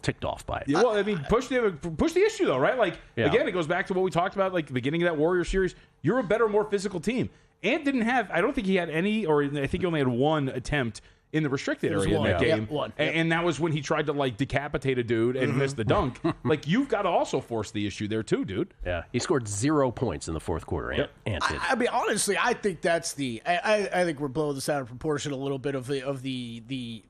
ticked off by it. Yeah, well, I mean, push the issue, though, right? Like, again, it goes back to what we talked about, like, the beginning of that Warrior series. You're a better, more physical team. Ant didn't have, I don't think he had any, or I think he only had one attempt in the restricted area in that game. And that was when he tried to, like, decapitate a dude and miss the dunk. Like, you've got to also force the issue there, too, dude. Yeah, he scored 0 points in the fourth quarter. Ant did. I mean, honestly, I think that's I think we're blowing this out of proportion a little bit of the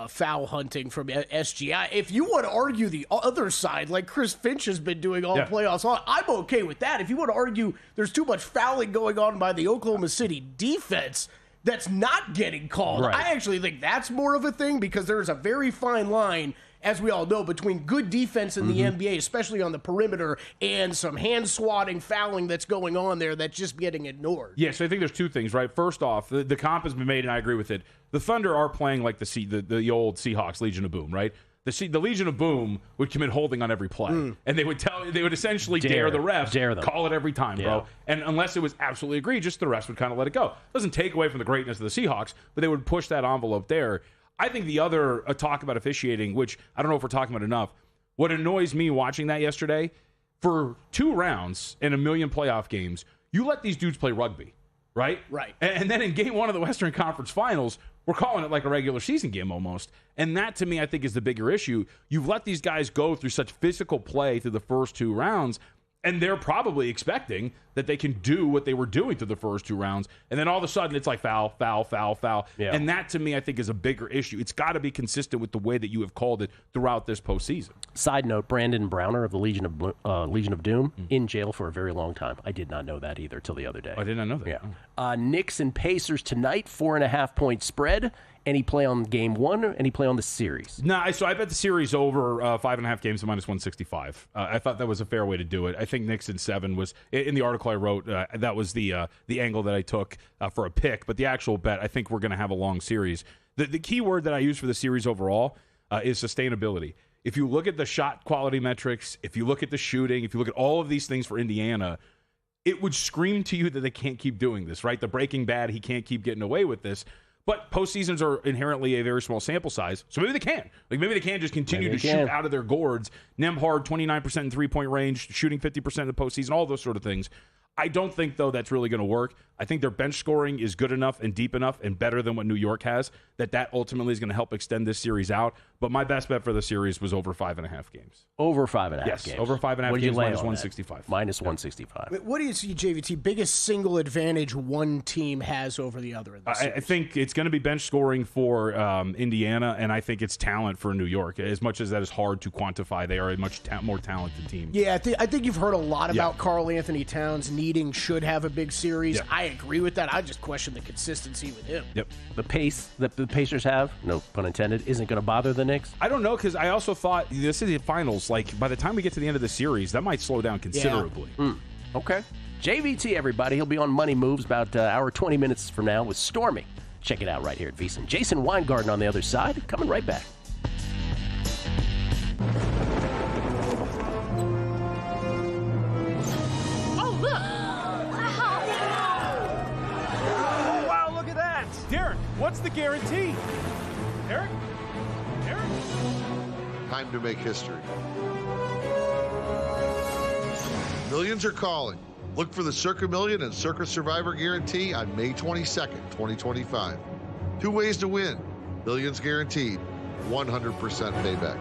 foul hunting from SGI. If you want to argue the other side, like Chris Finch has been doing all playoffs on, I'm okay with that. If you want to argue there's too much fouling going on by the Oklahoma City defense that's not getting called, I actually think that's more of a thing, because there's a very fine line, as we all know, between good defense in the NBA, especially on the perimeter, and some hand-swatting fouling that's going on there that's just getting ignored. Yeah, so I think there's two things, right? First off, the comp has been made, and I agree with it. The Thunder are playing like the old Seahawks, Legion of Boom, right? The Legion of Boom would commit holding on every play, and they would essentially dare the refs, call it every time, bro. And unless it was absolutely egregious, the refs would kind of let it go. Doesn't take away from the greatness of the Seahawks, but they would push that envelope there. I think the other talk about officiating, which I don't know if we're talking about enough, what annoys me watching that yesterday, for 2 rounds in a million playoff games, you let these dudes play rugby, right? Right. And then in game 1 of the Western Conference Finals, we're calling it like a regular season game almost. And that, to me, I think is the bigger issue. You've let these guys go through such physical play through the first 2 rounds, and they're probably expecting that they can do what they were doing through the first 2 rounds. And then all of a sudden, it's like foul, foul, foul, foul. Yeah. And that, to me, I think is a bigger issue. It's got to be consistent with the way that you have called it throughout this postseason. Side note, Brandon Browner of the Legion of Doom in jail for a very long time. I did not know that either till the other day. I did not know that. Yeah. Knicks and Pacers tonight, 4.5-point spread. Any play on game 1? Any play on the series? No, so I bet the series over 5.5 games to -165. I thought that was a fair way to do it. I think Knicks in 7 was, in the article I wrote, that was the angle that I took for a pick. But the actual bet, I think we're going to have a long series. The key word that I use for the series overall is sustainability. if you look at the shot quality metrics, if you look at the shooting, if you look at all of these things for Indiana, it would scream to you that they can't keep doing this, right? The Breaking Bad, he can't keep getting away with this. But postseasons are inherently a very small sample size, so maybe they can. Like, maybe they can just continue to shoot out of their gourds. Nembhard, 29% in three-point range, shooting 50% in the postseason, all those sort of things. I don't think, though, that's really going to work. I think their bench scoring is good enough and deep enough and better than what New York has, that ultimately is going to help extend this series out. But my best bet for the series was over 5.5 games. Over 5.5 games? Yes, over 5.5 games, minus 165. Minus 165. What do you see, JVT, biggest single advantage one team has over the other in this series? I think it's going to be bench scoring for Indiana, and I think it's talent for New York. As much as that is hard to quantify, they are a much more talented team. Yeah, I think you've heard a lot about Karl Anthony Towns needing should have a big series. Yeah. I agree with that. I just question the consistency with him. Yep. The pace that the Pacers have, no pun intended, isn't going to bother the Knicks? I don't know, because I also thought this is the finals. Like, by the time we get to the end of the series, that might slow down considerably. Yeah. Okay. JVT, everybody. He'll be on Money Moves about hour 20 minutes from now with Stormy. Check it out right here at VSiN. Jason Weingarten on the other side. Coming right back. Oh, look! Wow, look at that! Derek, what's the guarantee? Derek? Time to make history. Millions are calling. Look for the Circa Million and Circa Survivor Guarantee on May 22nd, 2025. 2 ways to win. Millions guaranteed. 100% payback.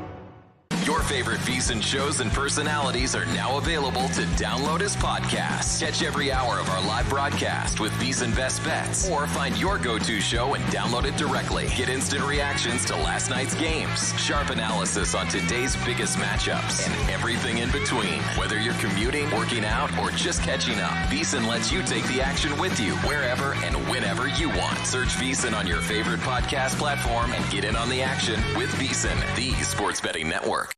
Your favorite VSiN shows and personalities are now available to download as podcasts. Catch every hour of our live broadcast with VSiN Best Bets, or find your go-to show and download it directly. Get instant reactions to last night's games, sharp analysis on today's biggest matchups, and everything in between. Whether you're commuting, working out, or just catching up, VSiN lets you take the action with you wherever and whenever you want. Search VSiN on your favorite podcast platform and get in on the action with VSiN, the sports betting network.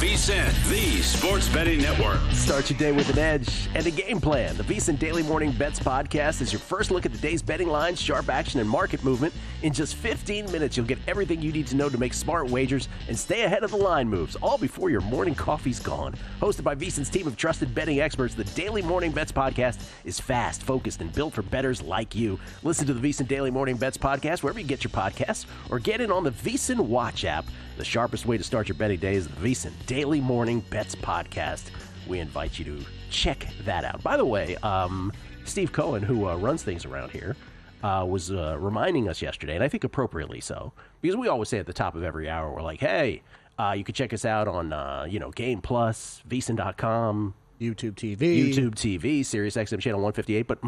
VSiN, the Sports Betting Network. Start your day with an edge and a game plan. The VSiN Daily Morning Bets podcast is your first look at the day's betting lines, sharp action, and market movement. In just 15 minutes, you'll get everything you need to know to make smart wagers and stay ahead of the line moves, all before your morning coffee's gone. Hosted by VSiN's team of trusted betting experts, the Daily Morning Bets podcast is fast, focused, and built for bettors like you. Listen to the VSiN Daily Morning Bets podcast wherever you get your podcasts, or get in on the VSiN Watch app. The sharpest way to start your betting day is the VSiN Daily Morning Bets podcast. We invite you to check that out. By the way, Steve Cohen, who runs things around here, was reminding us yesterday, and I think appropriately so, because we always say at the top of every hour, we're like, hey, you can check us out on, Game Plus, VSiN.com, YouTube TV, Sirius XM channel 158. But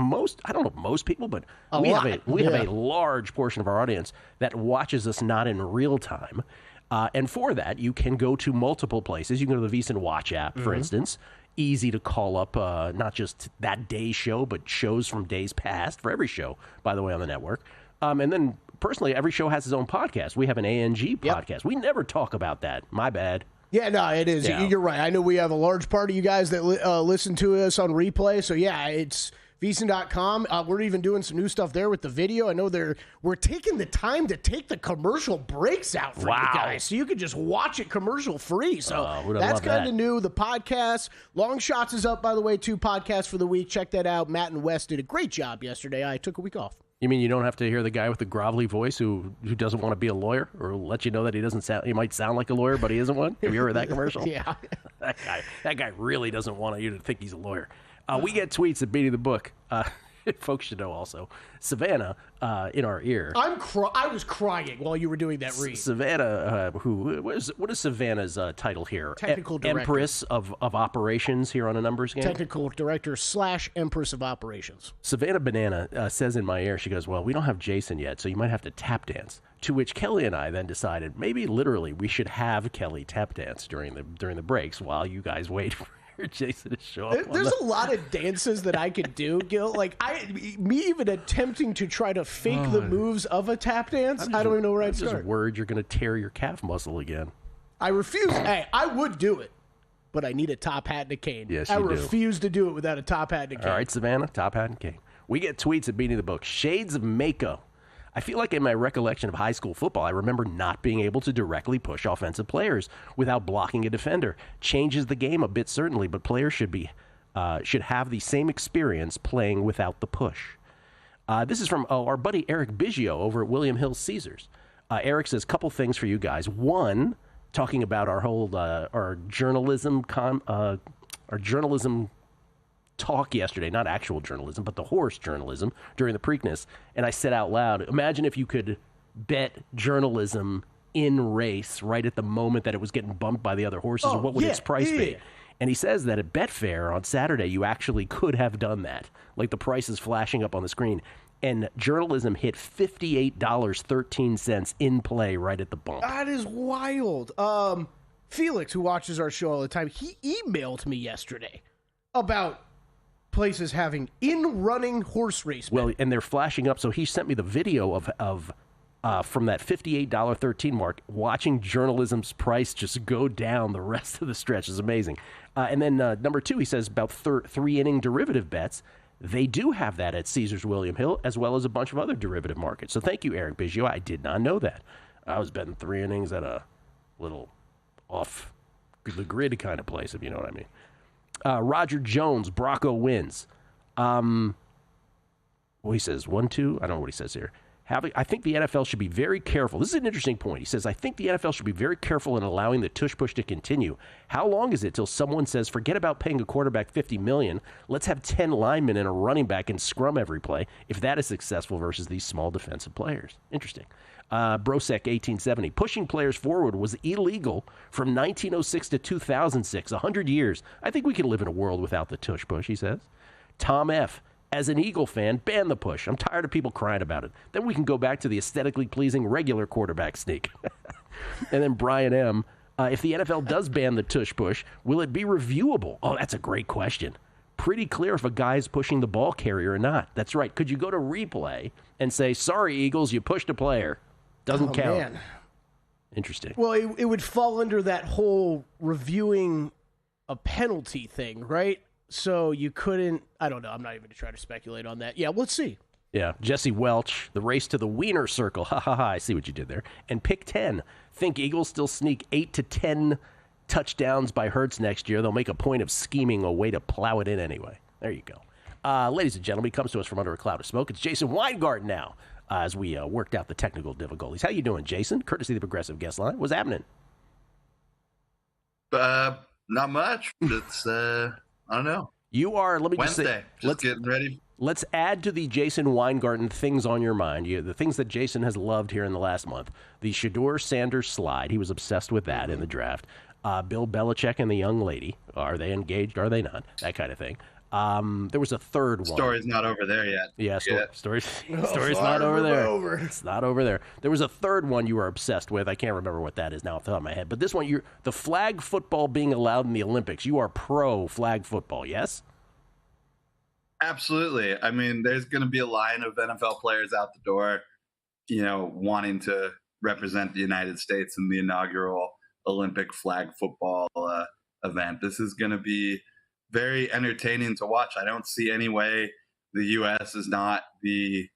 I don't know most people, but we have a large portion of our audience that watches us not in real time. And for that, you can go to multiple places. You can go to the VSiN Watch app, for instance. Easy to call up not just that day's show, but shows from days past for every show, by the way, on the network. And then, personally, every show has its own podcast. We have an ANG podcast. We never talk about that. My bad. Yeah, no, it is. Yeah. You're right. I know we have a large part of you guys that listen to us on replay. So, yeah, it's VSiN.com. We're even doing some new stuff there with the video. I know we're taking the time to take the commercial breaks out for you guys, so you can just watch it commercial free. So that's kind of new. The podcast, Long Shots is up, by the way, 2 podcasts for the week. Check that out. Matt and Wes did a great job yesterday. I took a week off. You mean you don't have to hear the guy with the grovelly voice who doesn't want to be a lawyer, or let you know that he might sound like a lawyer, but he isn't one? Have you heard that commercial? Yeah. That guy really doesn't want you to think he's a lawyer. We get tweets at Beating the Book. Folks should know also. Savannah, in our ear. I was crying while you were doing that read. Savannah, what is Savannah's title here? Technical director. Empress of Operations here on a numbers game? Technical director / Empress of Operations. Savannah Banana says in my ear, she goes, well, we don't have Jason yet, so you might have to tap dance. To which Kelly and I then decided maybe literally we should have Kelly tap dance during the breaks while you guys wait for Jason to show up. There's a lot of dances that I could do, Gil. Like me even attempting to try to fake the moves of a tap dance. I don't even know where I'd start. I'm just worried you're going to tear your calf muscle again. I refuse. Hey, I would do it, but I need a top hat and a cane. Yes, I you refuse to do it without a top hat and a cane. All right, Savannah, top hat and cane. We get tweets at Beating the Book. Shades of Mako. I feel like in my recollection of high school football, I remember not being able to directly push offensive players without blocking a defender. Changes the game a bit, certainly, but players should have the same experience playing without the push. This is from our buddy Eric Biggio over at William Hill Caesars. Eric says, couple things for you guys. One, talking about our whole our journalism talk yesterday, not actual journalism, but the horse journalism during the Preakness, and I said out loud, imagine if you could bet journalism in race right at the moment that it was getting bumped by the other horses, what would its price be? And he says that at Betfair on Saturday, you actually could have done that. Like the price is flashing up on the screen. And journalism hit $58.13 in play right at the bump. That is wild. Felix, who watches our show all the time, he emailed me yesterday about places having in-running horse race. Well, and they're flashing up. So he sent me the video of from that $58.13 mark, watching journalism's price just go down the rest of the stretch is amazing. And then number 2, he says about 3-inning derivative bets. They do have that at Caesars William Hill, as well as a bunch of other derivative markets. So thank you, Eric Biggio. I did not know that. I was betting 3 innings at a little off the grid kind of place, if you know what I mean. Roger Jones, Brocco wins. Well, he says 1-2. I don't know what he says here. I think the NFL should be very careful. This is an interesting point. He says, I think the NFL should be very careful in allowing the tush push to continue. How long is it till someone says, forget about paying a quarterback $50 million. Let's have 10 linemen and a running back and scrum every play if that is successful versus these small defensive players. Interesting. Brosek, 1870. Pushing players forward was illegal from 1906 to 2006, 100 years. I think we can live in a world without the tush push, he says. Tom F., as an Eagle fan, ban the push. I'm tired of people crying about it. Then we can go back to the aesthetically pleasing regular quarterback sneak. And then Brian M., if the NFL does ban the tush push, will it be reviewable? Oh, that's a great question. Pretty clear if a guy's pushing the ball carrier or not. That's right. Could you go to replay and say, sorry, Eagles, you pushed a player? Doesn't count. Man. Interesting. Well, it would fall under that whole reviewing a penalty thing, right? So you couldn't, I don't know. I'm not even going to try to speculate on that. Yeah, let's see. Yeah, Jesse Welch, the race to the wiener circle. Ha, ha, ha. I see what you did there. And pick 10. Think Eagles still sneak 8 to 10 touchdowns by Hurts next year. They'll make a point of scheming a way to plow it in anyway. There you go. Ladies and gentlemen, he comes to us from under a cloud of smoke. It's Jason Weingarten now as we worked out the technical difficulties. How you doing, Jason? Courtesy of the Progressive Guest Line. What's happening? Not much. It's, I don't know. You are, let me Wednesday. Just say, getting ready. Let's add to the Jason Weingarten things on your mind, the things that Jason has loved here in the last month. The Shedeur Sanders slide. He was obsessed with that in the draft. Bill Belichick and the young lady. Are they engaged? Are they not? That kind of thing. There was a third one. Story's not over there yet. Yeah, story's not over there. It's not over there. There was a third one you were obsessed with. I can't remember what that is now off the top of my head. But this one, the flag football being allowed in the Olympics. You are pro flag football, yes? Absolutely. I mean, there's going to be a line of NFL players out the door, wanting to represent the United States in the inaugural Olympic flag football event. This is going to be very entertaining to watch. I don't see any way the U.S. is not the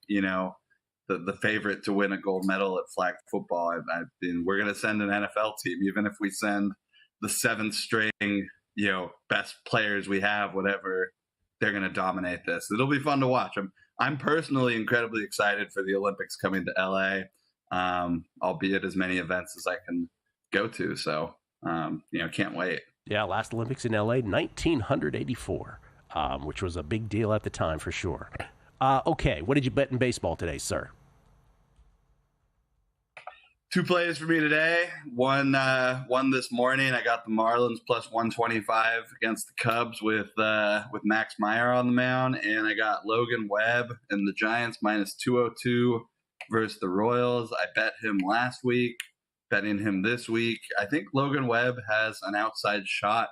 favorite to win a gold medal at flag football. We're going to send an NFL team, even if we send the 7th string, best players we have, whatever. They're going to dominate this. It'll be fun to watch. I'm personally incredibly excited for the Olympics coming to LA, albeit as many events as I can go to. So, can't wait. Yeah, last Olympics in LA, 1984, which was a big deal at the time for sure. Okay, what did you bet in baseball today, sir? 2 plays for me today. One this morning. I got the Marlins plus 125 against the Cubs with Max Meyer on the mound, and I got Logan Webb and the Giants minus 202 versus the Royals. I bet him last week, betting him this week. I think Logan Webb has an outside shot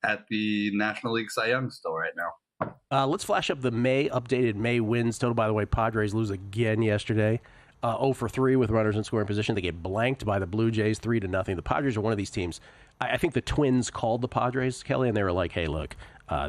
at the National League Cy Young still right now. Let's flash up the updated May wins total. By the way, Padres lose again yesterday. 0 for 3 with runners in scoring position. They get blanked by the Blue Jays 3-0. The Padres are one of these teams. I think the Twins called the Padres, Kelly, and they were like, hey, look,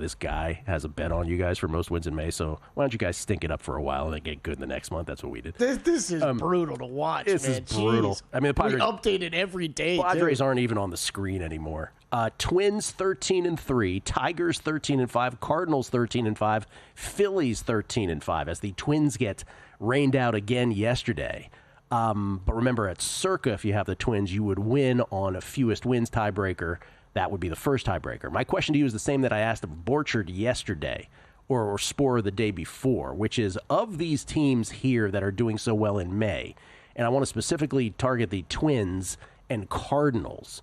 this guy has a bet on you guys for most wins in May, so why don't you guys stink it up for a while and then get good the next month? That's what we did. This is brutal to watch, This is brutal. Jeez. I mean, the Padres, we update it every day. Padres aren't even on the screen anymore. Twins 13-3, Tigers 13-5, Cardinals 13-5, Phillies 13-5 as the Twins get rained out again yesterday. But remember, at Circa, if you have the Twins, you would win on a fewest wins tiebreaker. That would be the first tiebreaker. My question to you is the same that I asked of Borchard yesterday, or Sporer the day before, which is, of these teams here that are doing so well in May, and I want to specifically target the Twins and Cardinals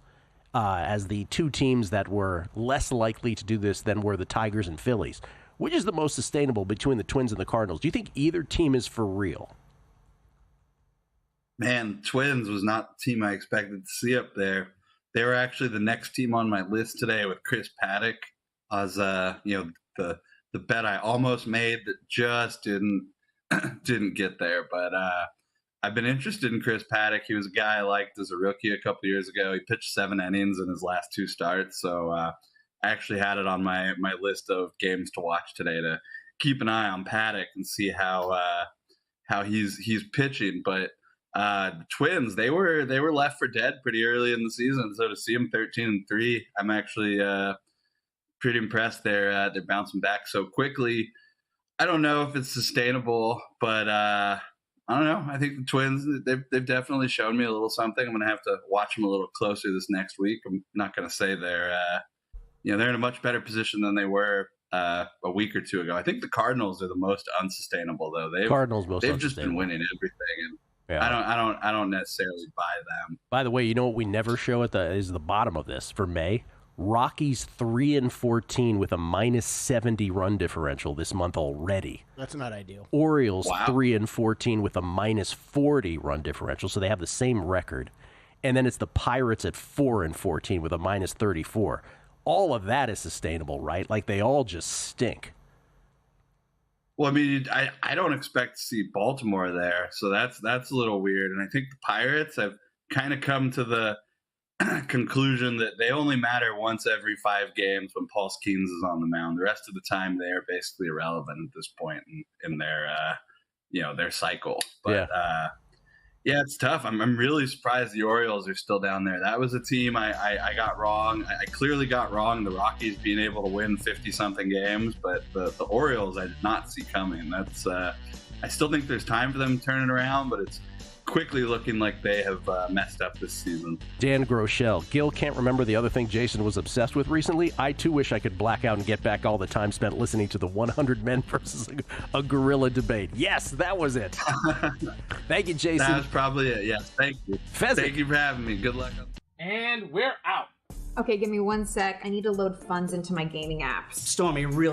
as the 2 teams that were less likely to do this than were the Tigers and Phillies. Which is the most sustainable between the Twins and the Cardinals? Do you think either team is for real? Man, Twins was not the team I expected to see up there. They were actually the next team on my list today with Chris Paddock as the bet I almost made that just didn't get there. But I've been interested in Chris Paddock. He was a guy I liked as a rookie a couple of years ago. He pitched 7 innings in his last 2 starts, so I actually had it on my list of games to watch today to keep an eye on Paddock and see how he's pitching. But the Twins, they were left for dead pretty early in the season. So to see them 13-3, I'm actually pretty impressed. They're bouncing back so quickly. I don't know if it's sustainable, but I don't know. I think the Twins, they've definitely shown me a little something. I'm going to have to watch them a little closer this next week. I'm not going to say they're in a much better position than they were a week or 2 ago. I think the Cardinals are the most unsustainable, though. They've just been winning everything, and yeah. I don't necessarily buy them. By the way, you know what we never show is the bottom of this for May? Rockies 3-14 with a minus 70 run differential this month already. That's not ideal. Orioles 3-14 with a minus 40 run differential, so they have the same record. And then it's the Pirates at 4-14 with a minus 34. All of that is sustainable, right? Like they all just stink. Well, I mean, I don't expect to see Baltimore there, so that's a little weird. And I think the Pirates, kind of come to the conclusion that they only matter once every 5 games when Paul Skeens is on the mound. The rest of the time, they are basically irrelevant at this point in their their cycle. But yeah, it's tough. I'm really surprised the Orioles are still down there. That was a team I got wrong. I clearly got wrong the Rockies being able to win 50-something games, but the Orioles I did not see coming. That's I still think there's time for them to turn it around, but it's quickly looking like they have messed up this season. Dan Groeschel. Gil can't remember the other thing Jason was obsessed with recently. I, too, wish I could black out and get back all the time spent listening to the 100 men versus a gorilla debate. Yes, that was it. Thank you, Jason. That was probably it. Yes, thank you. Pheasant. Thank you for having me. Good luck. And we're out. Okay, give me 1 sec. I need to load funds into my gaming apps. Stormy, really